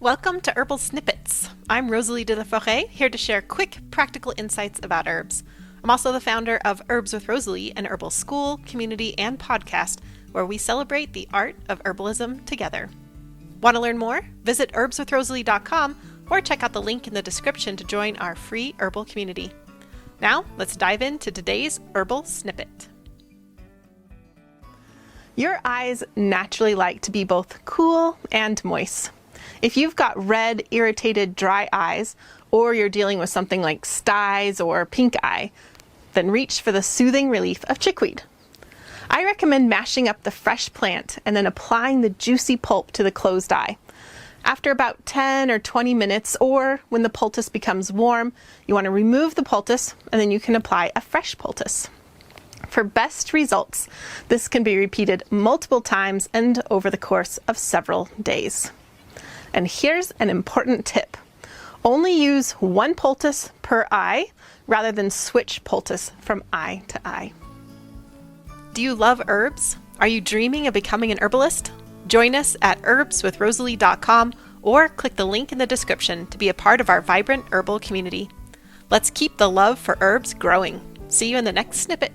Welcome to Herbal Snippets. I'm Rosalee de la Forêt, here to share quick, practical insights about herbs. I'm also the founder of Herbs with Rosalee, an herbal school, community, and podcast where we celebrate the art of herbalism together. Want to learn more? Visit herbswithrosalee.com or check out the link in the description to join our free herbal community. Now, let's dive into today's Herbal Snippet. Your eyes naturally like to be both cool and moist. If you've got red, irritated, dry eyes, or you're dealing with something like styes or pink eye, then reach for the soothing relief of chickweed. I recommend mashing up the fresh plant and then applying the juicy pulp to the closed eye. After about 10 or 20 minutes, or when the poultice becomes warm, you want to remove the poultice and then you can apply a fresh poultice. For best results, this can be repeated multiple times and over the course of several days. And here's an important tip. Only use one poultice per eye rather than switch poultice from eye to eye. Do you love herbs? Are you dreaming of becoming an herbalist? Join us at herbswithrosalee.com or click the link in the description to be a part of our vibrant herbal community. Let's keep the love for herbs growing. See you in the next snippet.